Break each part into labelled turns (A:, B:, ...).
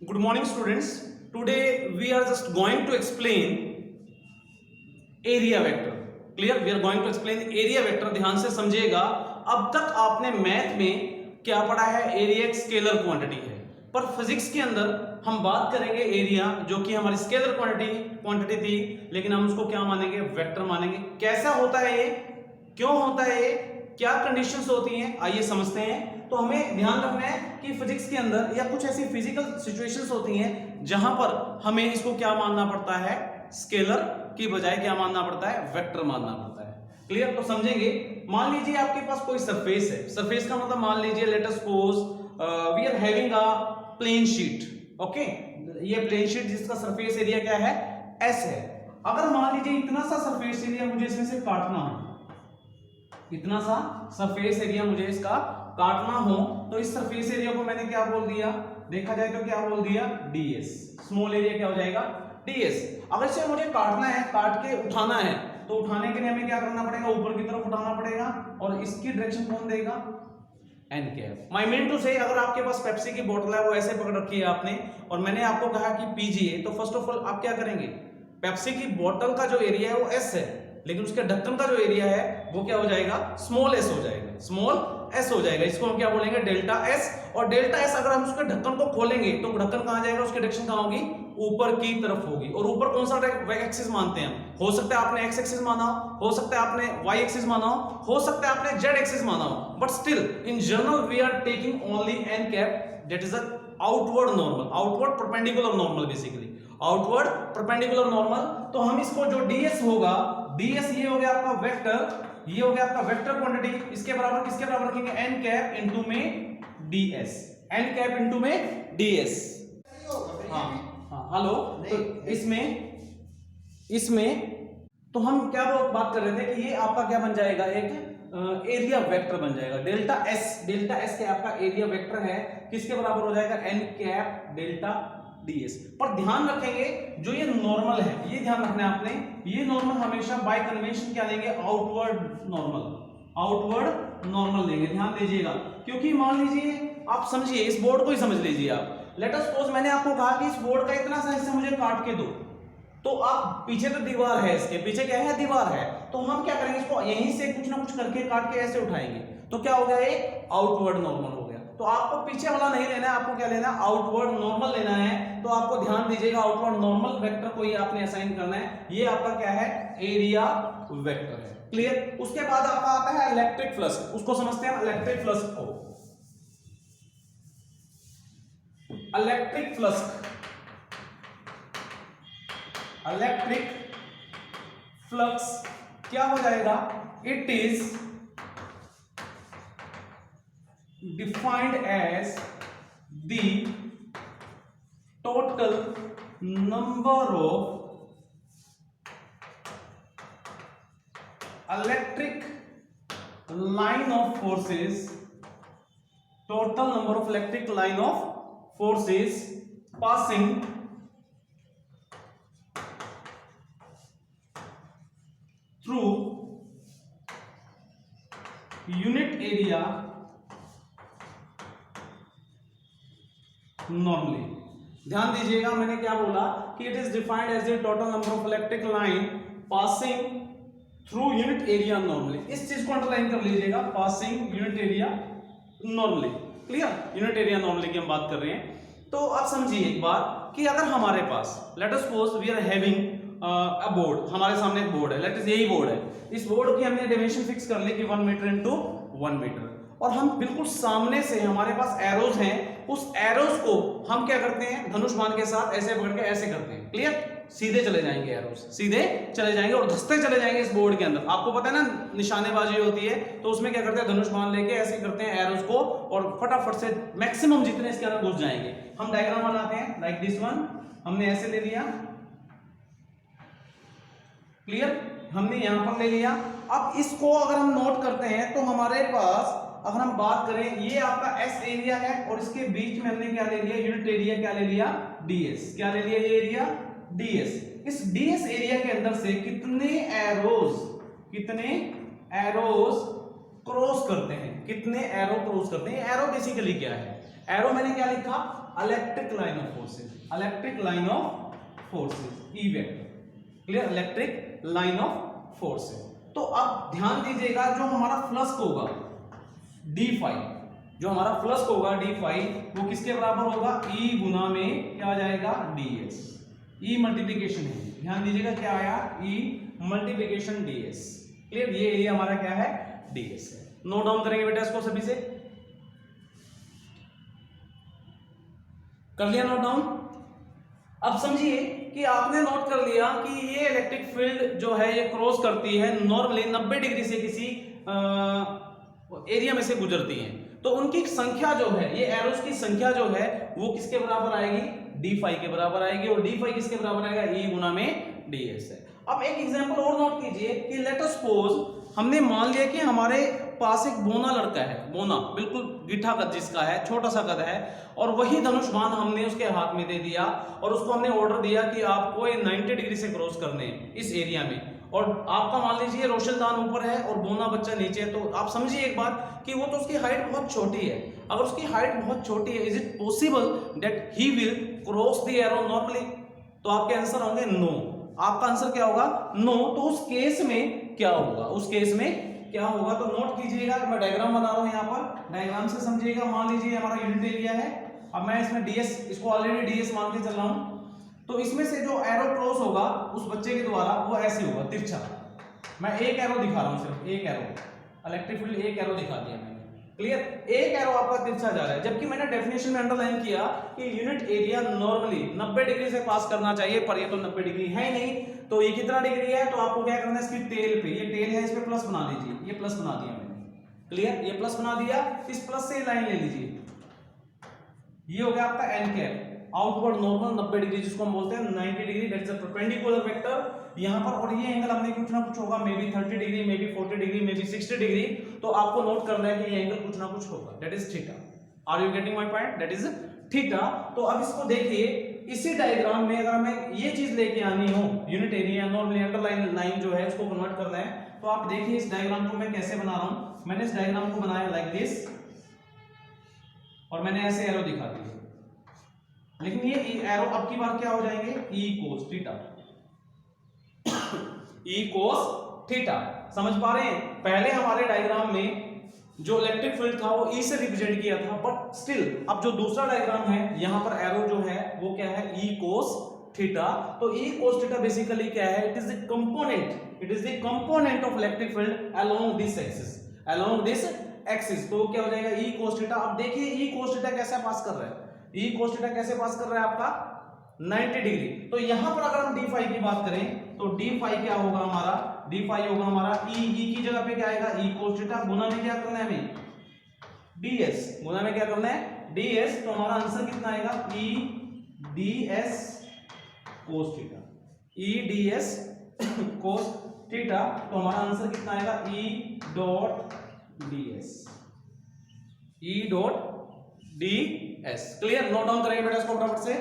A: Good morning, students. Today we are just going to explain area vector. Clear? We are going to explain area vector. ध्यान से समझिएगा. अब तक आपने math में क्या पढ़ा है? एरिया एक स्केलर क्वांटिटी है, पर फिजिक्स के अंदर हम बात करेंगे एरिया, जो कि हमारी स्केलर क्वांटिटी थी, लेकिन हम उसको क्या मानेंगे? वेक्टर मानेंगे. कैसा होता है ये? क्यों होता है ये? क्या कंडीशंस होती हैं? आइए समझते हैं. तो हमें ध्यान रखना है कि फिजिक्स के अंदर या कुछ ऐसी फिजिकल सिचुएशंस होती हैं जहां पर हमें इसको क्या मानना पड़ता है? स्केलर की बजाय क्या मानना पड़ता है? वेक्टर मानना पड़ता है. क्लियर? तो समझेंगे. मान लीजिए आपके पास कोई सरफेस है. सरफेस का मतलब मान लीजिए let us suppose we are having a plane sheet. Okay, ये प्लेन शीट जिसका सरफेस एरिया क्या है? एस है. अगर मान लीजिए इतना सा सरफेस एरिया मुझे इसमें से काटना है, इतना सा सरफेस एरिया मुझे इसका काटना हो, तो इस सरफेस एरिया को मैंने क्या बोल दिया? देखा जाए तो क्या बोल दिया? ds. स्मॉल एरिया क्या हो जाएगा? ds. अगर इसे मुझे काटना है, काट के उठाना है, तो उठाने के लिए हमें क्या करना पड़ेगा? ऊपर की तरफ उठाना पड़ेगा. और इसकी डायरेक्शन कौन देगा? N cap. My mean to say, अगर आपके पास पेप्सी की बोतल है, वो ऐसे पकड़ रखी है आपने, और मैंने आपको कहा कि पीजिए, तो फर्स्ट ऑफ ऑल आप क्या करेंगे? पेप्सी की बोतल का जो एरिया है वो एस है, लेकिन उसके ढक्कन का जो एरिया है वो क्या हो जाएगा? स्मॉल एस हो जाएगा. स्मॉल एस हो जाएगा. इसको हम क्या बोलेंगे? Delta S. और डेल्टा एस अगर हम उसके ढक्कन को खोलेंगे तो ढक्कन कहां जाएगा? उसकी डायरेक्शन कहां होगी? ऊपर की तरफ होगी. और ऊपर कौन सा एक्सिस मानते हैं? हो सकता है आपने एक्स एक्सिस माना हो सकता है आपने वाई एक्सिस माना हो सकता है आपने जेड एक्सिस माना हो, but still in general we are taking only N cap, that is a outward normal, outward perpendicular normal, basically outward perpendicular normal. तो हम इसको जो ds होगा, ds ये हो गया आपका वेक्टर, ये हो गया आपका वेक्टर क्वांटिटी. इसके बराबर किसके बराबर रखेंगे? n कैप इनटू में ds. n कैप इनटू में ds. हाँ हाँ हेलो. तो इसमें तो हम क्या बात कर रहे थे कि ये आपका क्या बन जाएगा? एक एरिया वेक्टर बन जाएगा. डेल्टा एस के आपका एरिया वेक्टर है, किसके बराबर हो जाएगा? n cap delta ds. पर ध्यान रखेंगे जो ये नॉर्मल है, ये ध्यान रखना है आपने, ये नॉर्मल हमेशा बाय कन्वेंशन क्या लेंगे? Outward normal. आउटवर्ड नॉर्मल लेंगे. ध्यान दीजिएगा, क्योंकि मान लीजिए आप समझिए, इस बोर्ड को ही समझ लीजिए आप. लेट अस सपोज मैंने आपको कहा कि इस बोर्ड का इतना सा हिस्सा मुझे काट के दो, तो आप पीछे तो दीवार है, इसके पीछे क्या है? दीवार है. तो हम क्या करेंगे? इसको यहीं से कुछ ना कुछ करके काट के ऐसे उठाएंगे, तो क्या हो गया? एक आउटवर्ड नॉर्मल हो गया. तो आपको पीछे वाला नहीं लेना है, आपको क्या लेना है? आउटवर्ड नॉर्मल लेना है. तो आपको ध्यान दीजिएगा, आउटवर्ड नॉर्मल वेक्टर को ही आपने असाइन करना है. ये आपका क्या है? एरिया वेक्टर है. क्लियर? उसके बाद आपका आता है इलेक्ट्रिक फ्लक्स. उसको समझते हैं इलेक्ट्रिक फ्लक्स को. इलेक्ट्रिक फ्लक्स, इलेक्ट्रिक फ्लक्स क्या हो जाएगा? It is defined as the total number of electric line of forces, total number of electric line of forces passing through unit area normally. ध्यान दीजिएगा, मैंने क्या बोला कि it is defined as the total number of electric line passing through unit area normally. इस चीज को underline कर लीजिएगा, passing unit area normally. Clear? Unit area normally की हम बात कर रहे हैं. तो आप समझिए एक बात कि अगर हमारे पास let us suppose we are having a board, हमारे सामने एक बोर्ड है, लेट अस यही बोर्ड है. इस बोर्ड की हमने डायमेंशन फिक्स कर ली कि 1 मीटर इंटू 1 मीटर, और हम बिल्कुल सामने से हमारे पास एरोज हैं. उस एरोज को हम क्या करते हैं? धनुष बाण के साथ ऐसे पकड़ के ऐसे करते हैं. क्लियर? सीधे चले जाएंगे एरोज, सीधे चले जाएंगे और धंसते चले जाएंगे इस बोर्ड के अंदर. आपको पता है ना निशानेबाजी होती है, तो उसमें क्या करते हैं? धनुष बाण लेके ऐसे करते हैं एरोज को, और फटाफट से मैक्सिमम जितने इसके अंदर घुस जाएंगे. हम डायग्राम बनाते हैं लाइक दिस वन. हमने ऐसे ले लिया. क्लियर? हमने यहां पर ले लिया. अब इसको अगर हम नोट करते हैं तो हमारे पास अगर हम बात करें, ये आपका एस एरिया है, और इसके बीच में हमने क्या ले लिया? यूनिट एरिया क्या ले लिया? ds. क्या ले लिया? ये एरिया ds. इस ds एरिया के अंदर से कितने एरोज क्रॉस करते हैं? कितने एरो क्रॉस करते हैं? एरो बेसिकली क्या है? एरो मैंने क्या लिखा? Electric line of forces, electric line of forces, E vector, clear, electric line of forces. तो अब ध्यान दीजिएगा, जो हमारा फ्लक्स होगा डी फाई, जो हमारा फ्लक्स होगा डी फाई, वो किसके बराबर होगा, ई गुना में क्या आ जाएगा, डी एस, ई मल्टीप्लीकेशन है, ध्यान दीजिएगा क्या आया, ई मल्टीप्लीकेशन डी एस, क्लियर, ये एरिया हमारा क्या है, डी एस है। नोट डाउन करेंगे बेटा इसको सभी से, कर लिया नोट डाउन। अब समझिए कि आपने नोट कर लिया कि ये इलेक्ट्रिक फील्ड जो है ये क्रॉस करती है नॉर्मली 90 डिग्री से किसी एरिया में से गुजरती है, तो उनकी संख्या जो है, ये एरोस की संख्या जो है वो किसके बराबर आएगी, डी फाई के बराबर आएगी, और डी फाई किसके बराबर आएगा, ई गुना में डी एस है। अब एक एग्जांपल और नोट कीजिए कि लेट अस सपोज हमने मान लिया कि हमारे पास एक बोना लड़का है, बोना बिल्कुल गिठा कद जिसका है, छोटा सा कद है, और वही धनुष बाण हमने उसके हाथ में दे दिया और उसको हमने ऑर्डर दिया कि आपको ये 90 डिग्री से क्रॉस करने हैं इस एरिया में, और आपका मान लीजिए रोशनदान ऊपर है और बोना बच्चा नीचे है, तो आप समझिए एक बात कि वो तो उसकी हाइट बहुत छोटी है, अगर उसकी हाइट बहुत छोटी है, is it possible that he will cross the arrow normally, तो आपके आंसर होंगे नो, आपका आंसर क्या होगा, नो। तो उस केस में क्या होगा, उस केस में क्या होगा, तो नोट कीजिएगा, मैं डायग्राम बना रहा हूं यहाँ पर, डायग्राम से समझिएगा। मान लीजिए हमारा यूनिट एरिया है, अब मैं इसमें डीएस, इसको ऑलरेडी डीएस मान के चल रहा हूं, तो इसमें से जो एरो क्रॉस होगा उस बच्चे के द्वारा वो ऐसे होगा, तिरछा। मैं एक एरो दिखा रहा हूं, सिर्फ एक एरो, इलेक्ट्रिक फील्ड एक एरो दिखा दिया मैंने, क्लियर, एक एरो आपका तिरछा जा रहा है, जबकि मैंने डेफिनेशन में अंडरलाइन किया कि यूनिट एरिया नॉर्मली 90 डिग्री से पास करना चाहिए, पर ये तो 90 डिग्री है ही नहीं, तो ये कितना डिग्री है, तो आपको क्या करना है, इसकी टेल पे, ये टेल है, इस पे प्लस बना लीजिए, ये प्लस बना दिया मैंने, क्लियर, ये प्लस बना दिया, इस प्लस से लाइन ले लीजिए, ये हो गया आपका N cap, outward normal 90 degree जिसको हम बोलते हैं 90 degree, that's a perpendicular vector यहां पर, और ये एंगल हमने कुछ ना कुछ होगा, may be 30 degree, may be 40 degree, may be 60 degree, तो आपको नोट करना है कि ये एंगल कुछ ना कुछ होगा, that is theta. Are you getting my point, that is theta. तो अब इसको देखिए, इसी डायग्राम में अगर हमें ये चीज लेके आनी हो, unit area normally underline line जो है उसको कन्वर्ट करना है, तो आप देखिए इस डायग्राम को मैं कैसे बना रहा हूं, मैंने इस डायग्राम को बनाया लाइक दिस, और मैंने ऐसे एरो दिखा दिए, लेकिन ये एरो अब की बार क्या हो जाएंगे, ई कोस थीटा, ई कोस थीटा, समझ पा रहे हैं। पहले हमारे डायग्राम में जो इलेक्ट्रिक फील्ड था वो ई से रिप्रेजेंट किया था, बट स्टिल अब जो दूसरा डायग्राम है यहां पर एरो जो है वो क्या है, ई कोस थीटा। तो ई कोस थीटा बेसिकली क्या है, it is the component, it is the component of electric field along this axis, along this axis, तो क्या हो जाएगा, ई कोस थीटा। अब देखिए ई कोस थीटा कैसे पास कर रहा है, ई कोस थीटा कैसे पास कर रहा है आपका 90 डिग्री। तो यहां पर अगर हम डी फाई की बात करें तो डी फाई क्या होगा हमारा, डी फाई होगा हमारा ई की जगह पे क्या आएगा, ई कोस थीटा, गुना में क्या करना है हमें, डीएस, गुना में क्या करना है, डीएस। तो हमारा आंसर कितना आएगा, ई डीएस कोस थीटा, ई डीएस कोस थीटा। तो हमारा आंसर कितना आएगा, E dot DS, E dot DS, clear. Note down करेंगे बेटा इसको फटाफट से।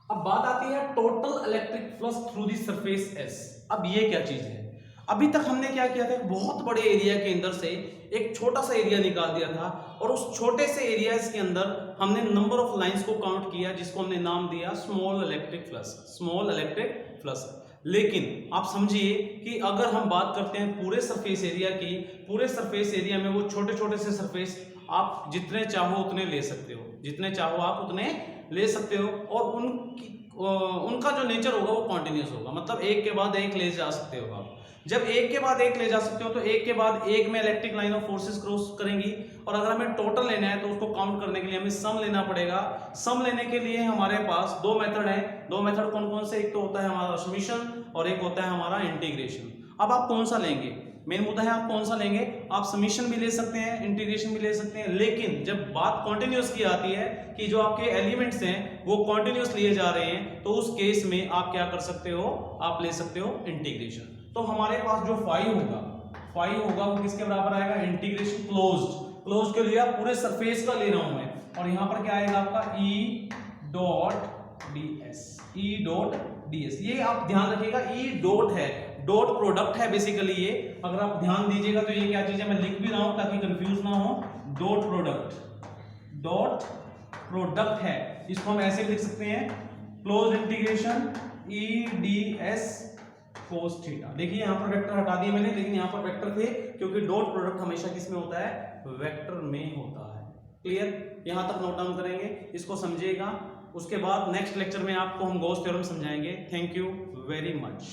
A: अब बात आती है total electric flux through the surface S. अब ये क्या चीज है, अभी तक हमने क्या किया था, बहुत बड़े एरिया के अंदर से एक छोटा सा एरिया निकाल दिया था, और उस छोटे से एरिया के अंदर हमने नंबर ऑफ लाइंस को काउंट किया, जिसको हमने नाम दिया small electric flux, small electric flux. लेकिन आप समझिए कि अगर हम बात करते हैं पूरे सरफेस एरिया की, पूरे सरफेस एरिया में वो छोटे छोटे से सरफेस आप जितने चाहो उतने ले सकते हो, जितने चाहो आप उतने ले सकते हो, और उनका जो नेचर होगा वो कॉन्टिन्यूस होगा, मतलब एक के बाद एक ले जा सकते हो आप। जब एक के बाद एक ले जा सकते हो तो एक के बाद एक में electric line of forces cross करेंगी, और अगर हमें टोटल लेना है तो उसको काउंट करने के लिए हमें सम लेना पड़ेगा। सम लेने के लिए हमारे पास दो मेथड है, दो मेथड कौन कौन से, एक तो होता है हमारा समेशन और एक होता है हमारा इंटीग्रेशन। अब आप कौन सा लेंगे, मेन मुद्दा है आप कौन सा लेंगे। आप समेशन भी ले सकते हैं, इंटीग्रेशन भी ले सकते हैं, लेकिन जब बात कॉन्टिन्यूस की आती है कि जो आपके एलिमेंट्स हैं वो कॉन्टिन्यूस लिए जा रहे हैं, तो उस केस में आप क्या कर सकते हो, आप ले सकते हो इंटीग्रेशन। तो हमारे पास जो फाई होगा वो किसके बराबर आएगा, इंटीग्रेशन क्लोज्ड के लिए आप पूरे सरफेस का ले रहा हूं मैं, और यहां पर क्या आएगा आपका E dot DS, E dot DS. ये आप ध्यान रखिएगा, ई डॉट है, डॉट प्रोडक्ट है बेसिकली ये। अगर आप ध्यान दीजिएगा तो ये क्या चीज है, मैं लिख भी रहा हूं ताकि कंफ्यूज ना हो। डॉट प्रोडक्ट है, इसको हम ऐसे भी लिख सकते हैं, close integration EDS cos theta. देखिए यहां पर वेक्टर हटा दिए मैंने, लेकिन यहां पर वेक्टर थे क्योंकि डॉट प्रोडक्ट हमेशा किस में होता है, वेक्टर में होता है। क्लियर, यहां तक नोट डाउन करेंगे, इसको समझिएगा। उसके बाद नेक्स्ट लेक्चर में आपको हम गॉस थ्योरम समझाएंगे। Thank you very much.